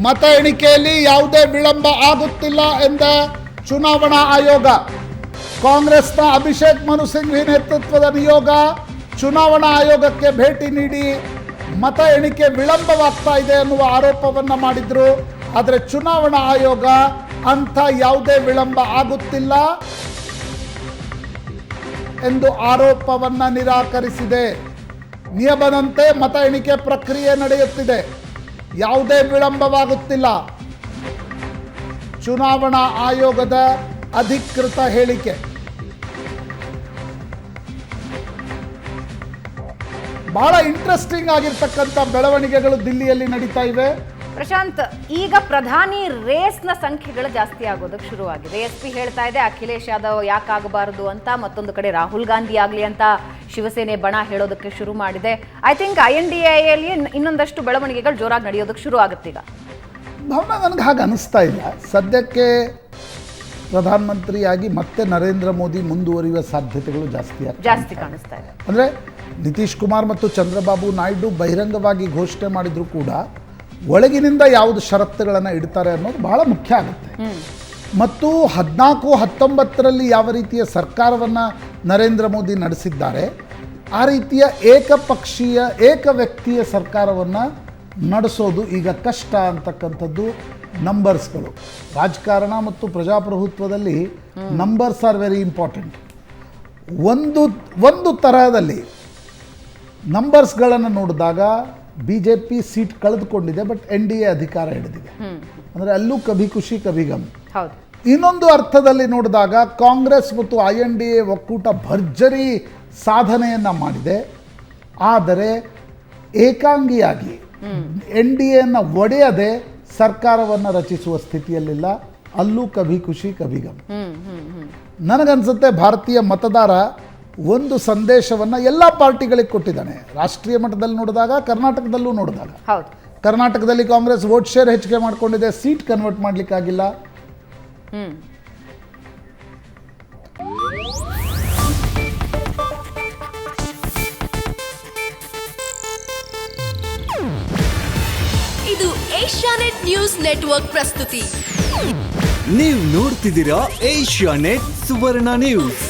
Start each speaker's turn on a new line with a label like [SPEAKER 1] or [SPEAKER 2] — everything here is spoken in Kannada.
[SPEAKER 1] ಮತ ಎಣಿಕೆಯಲ್ಲಿ ಯಾವುದೇ ವಿಳಂಬ ಆಗುತ್ತಿಲ್ಲ ಎಂದ ಚುನಾವಣಾ ಆಯೋಗ. ಕಾಂಗ್ರೆಸ್ನ ಅಭಿಷೇಕ್ ಮನು ಸಿಂಘ್ವಿ ನೇತೃತ್ವದ ನಿಯೋಗ ಚುನಾವಣಾ ಆಯೋಗಕ್ಕೆ ಭೇಟಿ ನೀಡಿ ಮತ ಎಣಿಕೆ ವಿಳಂಬವಾಗ್ತಾ ಇದೆ ಎನ್ನುವ ಆರೋಪವನ್ನು ಮಾಡಿದ್ರು. ಆದರೆ ಚುನಾವಣಾ ಆಯೋಗ ಅಂಥ ಯಾವುದೇ ವಿಳಂಬ ಆಗುತ್ತಿಲ್ಲ ಎಂದು ಆರೋಪವನ್ನು ನಿರಾಕರಿಸಿದೆ. ನಿಯಮದಂತೆ ಮತ ಎಣಿಕೆ ಪ್ರಕ್ರಿಯೆ ನಡೆಯುತ್ತಿದೆ, ಯಾವುದೇ ವಿಳಂಬವಾಗುತ್ತಿಲ್ಲ. ಚುನಾವಣಾ ಆಯೋಗದ ಅಧಿಕೃತ ಹೇಳಿಕೆ. ಬಹಳ ಇಂಟ್ರೆಸ್ಟಿಂಗ್ ಆಗಿರ್ತಕ್ಕಂಥ ಬೆಳವಣಿಗೆಗಳು ದಿಲ್ಲಿಯಲ್ಲಿ ನಡೀತಾ ಇವೆ.
[SPEAKER 2] ಪ್ರಶಾಂತ್, ಈಗ ಪ್ರಧಾನಿ ರೇಸ್ನ ಸಂಖ್ಯೆಗಳು ಜಾಸ್ತಿ ಆಗೋದಕ್ಕೆ ಶುರುವಾಗಿದೆ. SP ಹೇಳ್ತಾ ಇದೆ ಅಖಿಲೇಶ್ ಯಾದವ್ ಯಾಕಾಗಬಾರದು ಅಂತ, ಮತ್ತೊಂದು ಕಡೆ ರಾಹುಲ್ ಗಾಂಧಿ ಆಗಲಿ ಅಂತ ಶಿವಸೇನೆ ಬಣ ಹೇಳೋದಕ್ಕೆ ಶುರು ಮಾಡಿದೆ. ಐ ಥಿಂಕ್ INDAಯಲ್ಲಿ ಇನ್ನೊಂದಷ್ಟು ಬೆಳವಣಿಗೆಗಳು ಜೋರಾಗಿ ನಡೆಯೋದಕ್ಕೆ ಶುರು ಆಗುತ್ತೆ ಈಗ.
[SPEAKER 1] ಭಾವನಾ, ನನಗೆ ಹಾಗೆ ಅನಿಸ್ತಾ ಇಲ್ಲ. ಸದ್ಯಕ್ಕೆ ಪ್ರಧಾನಮಂತ್ರಿಯಾಗಿ ಮತ್ತೆ ನರೇಂದ್ರ ಮೋದಿ ಮುಂದುವರಿಯುವ ಸಾಧ್ಯತೆಗಳು ಜಾಸ್ತಿ
[SPEAKER 2] ಕಾಣಿಸ್ತಾ ಇದೆ.
[SPEAKER 1] ಅಂದರೆ ನಿತೀಶ್ ಕುಮಾರ್ ಮತ್ತು ಚಂದ್ರಬಾಬು ನಾಯ್ಡು ಬಹಿರಂಗವಾಗಿ ಘೋಷಣೆ ಮಾಡಿದರೂ ಕೂಡ ಒಳಗಿನಿಂದ ಯಾವುದು ಷರತ್ತುಗಳನ್ನು ಇಡ್ತಾರೆ ಅನ್ನೋದು ಬಹಳ ಮುಖ್ಯ ಆಗುತ್ತೆ. ಮತ್ತು 14-19ರಲ್ಲಿ ಯಾವ ರೀತಿಯ ಸರ್ಕಾರವನ್ನು ನರೇಂದ್ರ ಮೋದಿ ನಡೆಸಿದ್ದಾರೆ, ಆ ರೀತಿಯ ಏಕಪಕ್ಷೀಯ ಏಕ ವ್ಯಕ್ತಿಯ ಸರ್ಕಾರವನ್ನು ನಡೆಸೋದು ಈಗ ಕಷ್ಟ ಅಂತಕ್ಕಂಥದ್ದು ನಂಬರ್ಸ್ಗಳು. ರಾಜಕಾರಣ ಮತ್ತು ಪ್ರಜಾಪ್ರಭುತ್ವದಲ್ಲಿ ನಂಬರ್ಸ್ ಆರ್ ವೆರಿ ಇಂಪಾರ್ಟೆಂಟ್. ಒಂದು ತರಹದಲ್ಲಿ ನಂಬರ್ಸ್ಗಳನ್ನು ನೋಡಿದಾಗ BJP ಸೀಟ್ ಕಳೆದುಕೊಂಡಿದೆ, ಬಟ್ NDA ಅಧಿಕಾರ ಹಿಡಿದಿದೆ. ಅಂದರೆ ಅಲ್ಲೂ ಕಭಿ ಖುಷಿ ಕಭಿ ಗಮ್. ಇನ್ನೊಂದು ಅರ್ಥದಲ್ಲಿ ನೋಡಿದಾಗ ಕಾಂಗ್ರೆಸ್ ಮತ್ತು INDA ಒಕ್ಕೂಟ ಭರ್ಜರಿ ಸಾಧನೆಯನ್ನು ಮಾಡಿದೆ. ಆದರೆ ಏಕಾಂಗಿಯಾಗಿ NDAಯನ್ನು ಒಡೆಯದೆ ಸರ್ಕಾರವನ್ನು ರಚಿಸುವ ಸ್ಥಿತಿಯಲ್ಲಿಲ್ಲ. ಅಲ್ಲೂ ಕಭಿ ಖುಷಿ ಕಭಿ ಗಮ್. ನನಗನ್ಸುತ್ತೆ ಭಾರತೀಯ ಮತದಾರ ಒಂದು ಸಂದೇಶವನ್ನು ಎಲ್ಲ ಪಾರ್ಟಿಗಳಿಗೆ ಕೊಟ್ಟಿದ್ದಾನೆ. ರಾಷ್ಟ್ರೀಯ ಮಟ್ಟದಲ್ಲಿ ನೋಡಿದಾಗ, ಕರ್ನಾಟಕದಲ್ಲೂ ನೋಡಿದಾಗ. ಕರ್ನಾಟಕದಲ್ಲಿ ಕಾಂಗ್ರೆಸ್ ವೋಟ್ ಶೇರ್ ಹೆಚ್ಚಿಗೆ ಮಾಡಿಕೊಂಡಿದೆ, ಸೀಟ್ ಕನ್ವರ್ಟ್ ಮಾಡಲಿಕ್ಕಾಗಿಲ್ಲ.
[SPEAKER 3] ಇದು ಏಷ್ಯಾನೆಟ್ ನ್ಯೂಸ್ ನೆಟ್ವರ್ಕ್ ಪ್ರಸ್ತುತಿ.
[SPEAKER 4] ನೀವು ನೋಡ್ತಿದ್ದೀರಾ ಏಷ್ಯಾನೆಟ್ ಸುವರ್ಣ ನ್ಯೂಸ್.